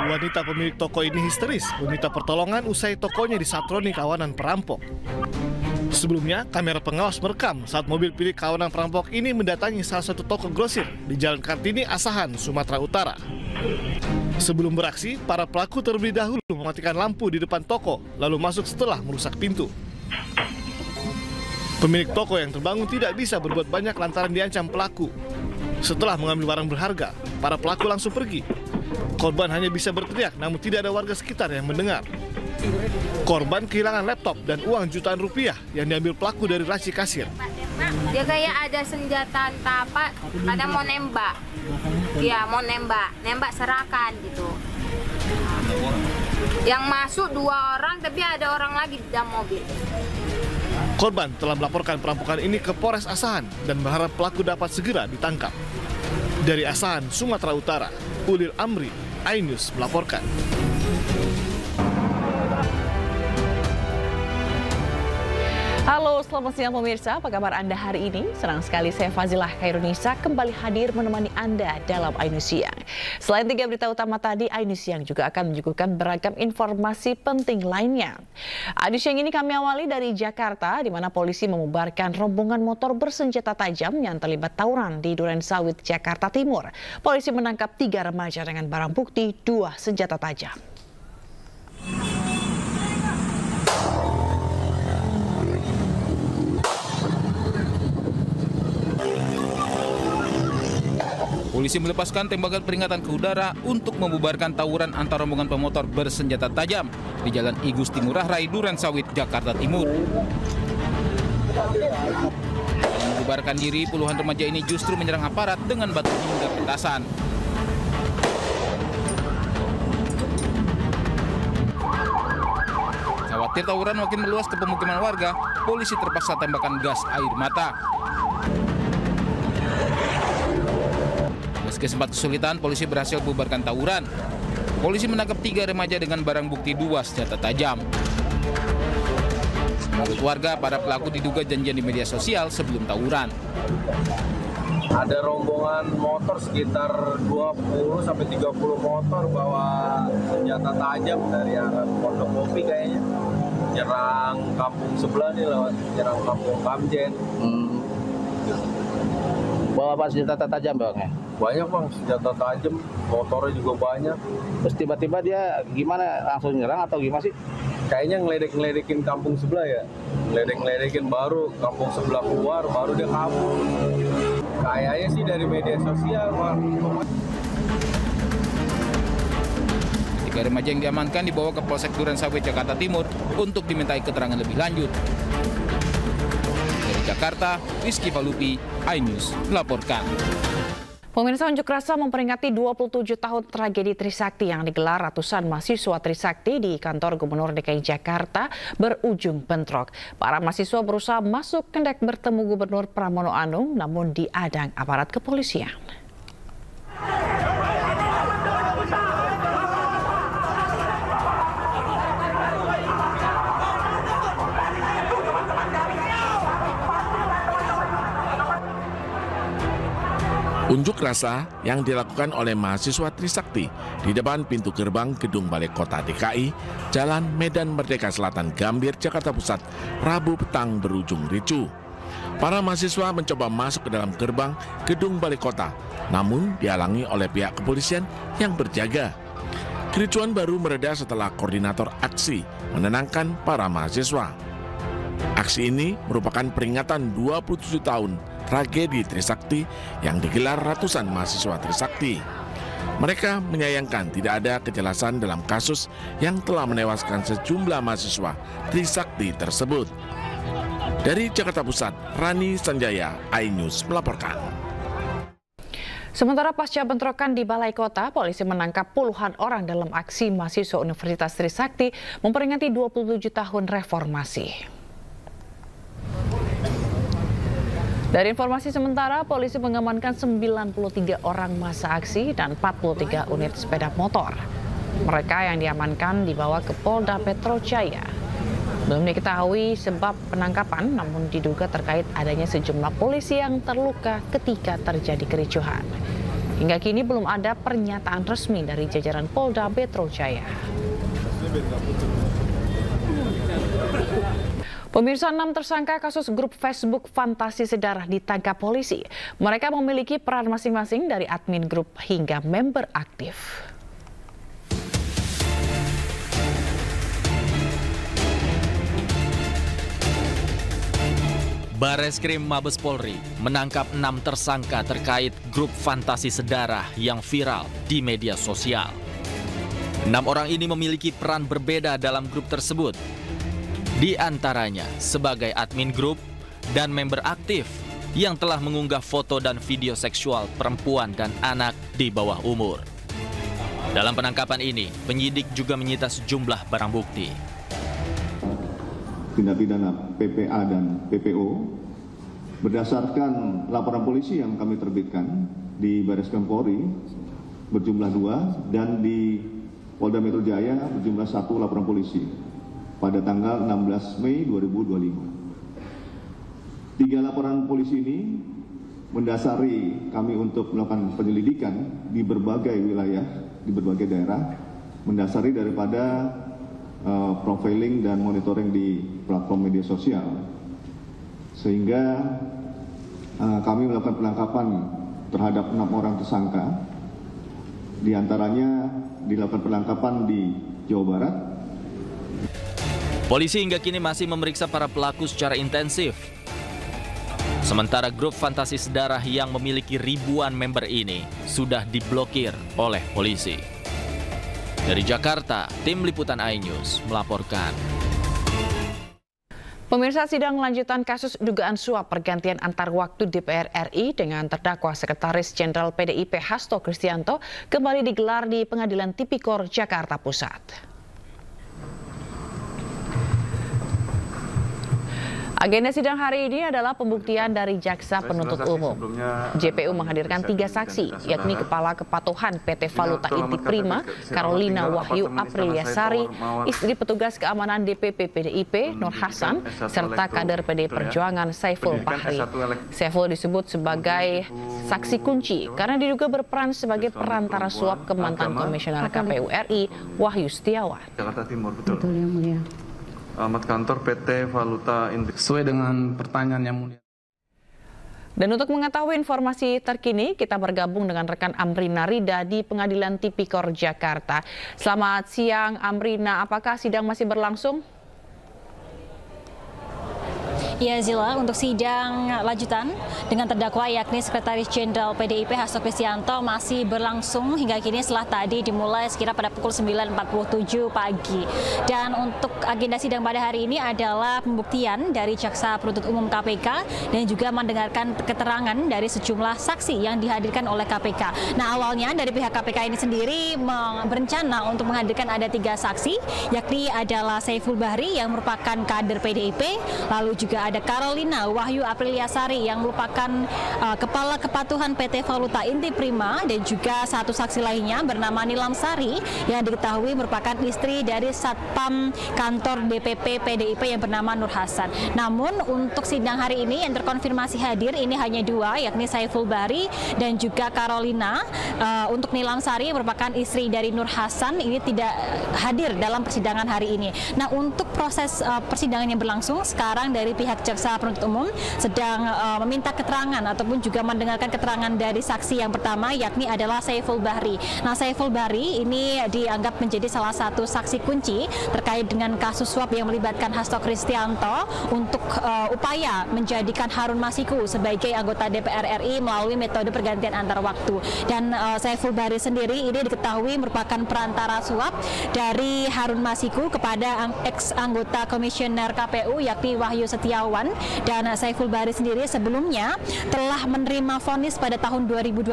wanita pemilik toko ini histeris meminta pertolongan usai tokonya disatroni kawanan perampok. Sebelumnya, kamera pengawas merekam saat mobil milik kawanan perampok ini mendatangi salah satu toko grosir di Jalan Kartini, Asahan, Sumatera Utara. Sebelum beraksi, para pelaku terlebih dahulu mematikan lampu di depan toko, lalu masuk setelah merusak pintu. Pemilik toko yang terbangun tidak bisa berbuat banyak lantaran diancam pelaku. Setelah mengambil barang berharga, para pelaku langsung pergi. Korban hanya bisa berteriak, namun tidak ada warga sekitar yang mendengar. Korban kehilangan laptop dan uang jutaan rupiah yang diambil pelaku dari laci kasir. Dia kayak ada senjata entah apa, kadang mau nembak. Iya, mau nembak serakan gitu. Yang masuk 2 orang, tapi ada orang lagi di dalam mobil. Korban telah melaporkan perampokan ini ke Polres Asahan dan berharap pelaku dapat segera ditangkap. Dari Asahan, Sumatera Utara, Ulil Amri, iNews melaporkan. Halo, selamat siang pemirsa. Apa kabar Anda hari ini? Senang sekali saya Fazilah Khairunisa kembali hadir menemani Anda dalam iNews Siang. Selain 3 berita utama tadi, iNews Siang juga akan menyuguhkan beragam informasi penting lainnya. iNews Siang ini kami awali dari Jakarta, di mana polisi membubarkan rombongan motor bersenjata tajam yang terlibat tawuran di Durensawit, Jakarta Timur. Polisi menangkap 3 remaja dengan barang bukti 2 senjata tajam. Polisi melepaskan tembakan peringatan ke udara untuk membubarkan tawuran antar rombongan pemotor bersenjata tajam di Jalan I Gusti Ngurah Rai, Durensawit, Jakarta Timur. Membubarkan diri, puluhan remaja ini justru menyerang aparat dengan batu hingga petasan. Khawatir tawuran makin meluas ke pemukiman warga, polisi terpaksa tembakan gas air mata. Meski sempat kesulitan, polisi berhasil bubarkan tawuran. Polisi menangkap 3 remaja dengan barang bukti 2 senjata tajam. Menurut warga, para pelaku diduga janjian di media sosial sebelum tawuran. Ada rombongan motor sekitar 20-30 motor bawa senjata tajam dari arah Pondok Kopi kayaknya. Nyerang kampung sebelah nih, lewat nyerang kampung Kamjen. Bawa apa senjata tajam bang? Banyak bang, senjata tajam, motornya juga banyak. Terus tiba-tiba dia gimana, langsung nyerang atau gimana sih? Kayaknya ngeledek-ngeledekin kampung sebelah ya. Ngeledek-ngeledekin baru kampung sebelah keluar, baru dia kabur. Kayaknya sih dari media sosial bang. 3 remaja yang diamankan dibawa ke Polsek Durensawit, Jakarta Timur untuk dimintai keterangan lebih lanjut. Dari Jakarta, Rizky Falupi, iNews melaporkan. Pemirsa, unjuk rasa memperingati 27 tahun tragedi Trisakti yang digelar ratusan mahasiswa Trisakti di kantor Gubernur DKI Jakarta berujung bentrok. Para mahasiswa berusaha masuk hendak bertemu Gubernur Pramono Anung, namun diadang aparat kepolisian. Unjuk rasa yang dilakukan oleh mahasiswa Trisakti di depan pintu gerbang Gedung Balai Kota DKI, Jalan Medan Merdeka Selatan, Gambir, Jakarta Pusat, Rabu petang berujung ricuh. Para mahasiswa mencoba masuk ke dalam gerbang Gedung Balai Kota, namun dihalangi oleh pihak kepolisian yang berjaga. Kericuan baru mereda setelah koordinator aksi menenangkan para mahasiswa. Aksi ini merupakan peringatan 27 tahun tragedi Trisakti yang digelar ratusan mahasiswa Trisakti. Mereka menyayangkan tidak ada kejelasan dalam kasus yang telah menewaskan sejumlah mahasiswa Trisakti tersebut. Dari Jakarta Pusat, Rani Sanjaya, iNews melaporkan. Sementara pasca bentrokan di Balai Kota, polisi menangkap puluhan orang dalam aksi mahasiswa Universitas Trisakti memperingati 27 tahun reformasi. Dari informasi sementara, polisi mengamankan 93 orang massa aksi dan 43 unit sepeda motor. Mereka yang diamankan dibawa ke Polda Metro Jaya. Belum diketahui sebab penangkapan, namun diduga terkait adanya sejumlah polisi yang terluka ketika terjadi kericuhan. Hingga kini belum ada pernyataan resmi dari jajaran Polda Metro Jaya. Pemirsa, 6 tersangka kasus grup Facebook Fantasi Sedarah ditangkap polisi. Mereka memiliki peran masing-masing dari admin grup hingga member aktif. Bareskrim Mabes Polri menangkap 6 tersangka terkait grup Fantasi Sedarah yang viral di media sosial. 6 orang ini memiliki peran berbeda dalam grup tersebut. Di antaranya sebagai admin grup dan member aktif yang telah mengunggah foto dan video seksual perempuan dan anak di bawah umur. Dalam penangkapan ini, penyidik juga menyita sejumlah barang bukti. Tindak pidana PPA dan PPO berdasarkan laporan polisi yang kami terbitkan di Bareskrim Polri berjumlah 2 dan di Polda Metro Jaya berjumlah 1 laporan polisi pada tanggal 16 Mei 2025. 3 laporan polisi ini mendasari kami untuk melakukan penyelidikan di berbagai wilayah, di berbagai daerah, mendasari daripada profiling dan monitoring di platform media sosial, sehingga kami melakukan penangkapan terhadap 6 orang tersangka. Di antaranya dilakukan penangkapan di Jawa Barat. Polisi hingga kini masih memeriksa para pelaku secara intensif. Sementara grup Fantasi Sedarah yang memiliki ribuan member ini sudah diblokir oleh polisi. Dari Jakarta, tim liputan iNews melaporkan. Pemirsa, sidang lanjutan kasus dugaan suap pergantian antar waktu DPR RI dengan terdakwa Sekretaris Jenderal PDIP Hasto Kristianto kembali digelar di Pengadilan Tipikor Jakarta Pusat. Agenda sidang hari ini adalah pembuktian dari Jaksa Penuntut Umum. JPU menghadirkan 3 saksi, yakni Kepala Kepatuhan PT Valuta Inti Prima, Carolina Wahyu Apriliasari, istri petugas keamanan DPP PDIP, Nur Hasan, serta kader PD Perjuangan Saiful Bahri. Saiful disebut sebagai saksi kunci karena diduga berperan sebagai perantara suap ke mantan Komisioner KPU RI, Wahyu Setiawan. Jakarta Timur, betul. Betul, yang mulia. Alamat kantor PT Valuta Inti. Sesuai dengan pertanyaan yang mulia. Dan untuk mengetahui informasi terkini, kita bergabung dengan rekan Amrina Rida di Pengadilan Tipikor Jakarta. Selamat siang Amrina, apakah sidang masih berlangsung? Ya Zila, untuk sidang lanjutan dengan terdakwa yakni Sekretaris Jenderal PDIP Hasto Kristianto masih berlangsung hingga kini setelah tadi dimulai sekira pada pukul 9.47 pagi. Dan untuk agenda sidang pada hari ini adalah pembuktian dari Jaksa Penuntut Umum KPK dan juga mendengarkan keterangan dari sejumlah saksi yang dihadirkan oleh KPK. Nah, awalnya dari pihak KPK ini sendiri berencana untuk menghadirkan ada 3 saksi, yakni adalah Saiful Bahri yang merupakan kader PDIP, lalu juga ada Carolina Wahyu Apriliasari yang merupakan Kepala Kepatuhan PT Valuta Inti Prima, dan juga satu saksi lainnya bernama Nilam Sari yang diketahui merupakan istri dari Satpam Kantor DPP PDIP yang bernama Nur Hasan. Namun untuk sidang hari ini yang terkonfirmasi hadir ini hanya 2, yakni Saiful Bahri dan juga Carolina. Untuk Nilam Sari merupakan istri dari Nur Hasan ini tidak hadir dalam persidangan hari ini. Nah, untuk proses persidangan yang berlangsung sekarang dari pihak Jaksa Penuntut Umum sedang meminta keterangan ataupun juga mendengarkan keterangan dari saksi yang pertama, yakni adalah Saiful Bahri. Nah, Saiful Bahri ini dianggap menjadi salah satu saksi kunci terkait dengan kasus suap yang melibatkan Hasto Kristianto untuk upaya menjadikan Harun Masiku sebagai anggota DPR RI melalui metode pergantian antar waktu. Dan Saiful Bahri sendiri ini diketahui merupakan perantara suap dari Harun Masiku kepada ex-anggota Komisioner KPU yakni Wahyu Setiawan. Dan Saiful Bahri sendiri sebelumnya telah menerima vonis pada tahun 2020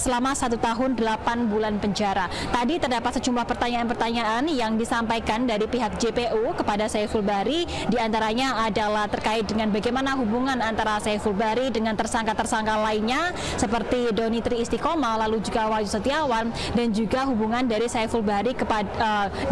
selama 1 tahun 8 bulan penjara. Tadi terdapat sejumlah pertanyaan-pertanyaan yang disampaikan dari pihak JPU kepada Saiful Bahri, diantaranya adalah terkait dengan bagaimana hubungan antara Saiful Bahri dengan tersangka-tersangka lainnya seperti Doni Tri Istiqomah, lalu juga Wahyu Setiawan, dan juga hubungan dari Saiful Bahri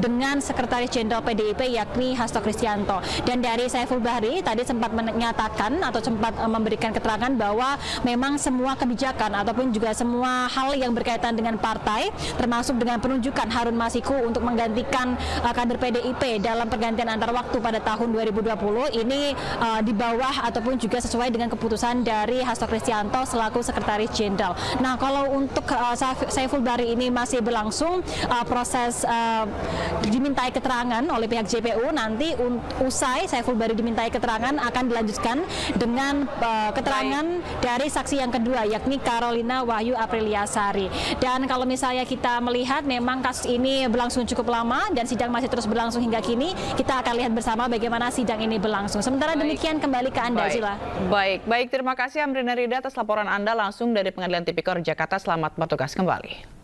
dengan Sekretaris Jenderal PDIP yakni Hasto Kristianto. Dan dari Saiful Bahri Sendiri tadi sempat menyatakan atau sempat memberikan keterangan bahwa memang semua kebijakan ataupun juga semua hal yang berkaitan dengan partai, termasuk dengan penunjukan Harun Masiku untuk menggantikan kader PDIP dalam pergantian antar waktu pada tahun 2020 ini di bawah ataupun juga sesuai dengan keputusan dari Hasto Kristianto selaku Sekretaris Jenderal. Nah, kalau untuk Saiful Bahri ini masih berlangsung proses dimintai keterangan oleh pihak JPU. Nanti usai Saiful Bahri dimintai keterangan akan dilanjutkan dengan keterangan dari saksi yang kedua, yakni Carolina Wahyu Apriliasari. Dan kalau misalnya kita melihat memang kasus ini berlangsung cukup lama dan sidang masih terus berlangsung hingga kini, kita akan lihat bersama bagaimana sidang ini berlangsung. Sementara demikian kembali ke Anda, Zila. Baik, terima kasih Amrina Rida atas laporan Anda langsung dari Pengadilan Tipikor Jakarta. Selamat bertugas kembali.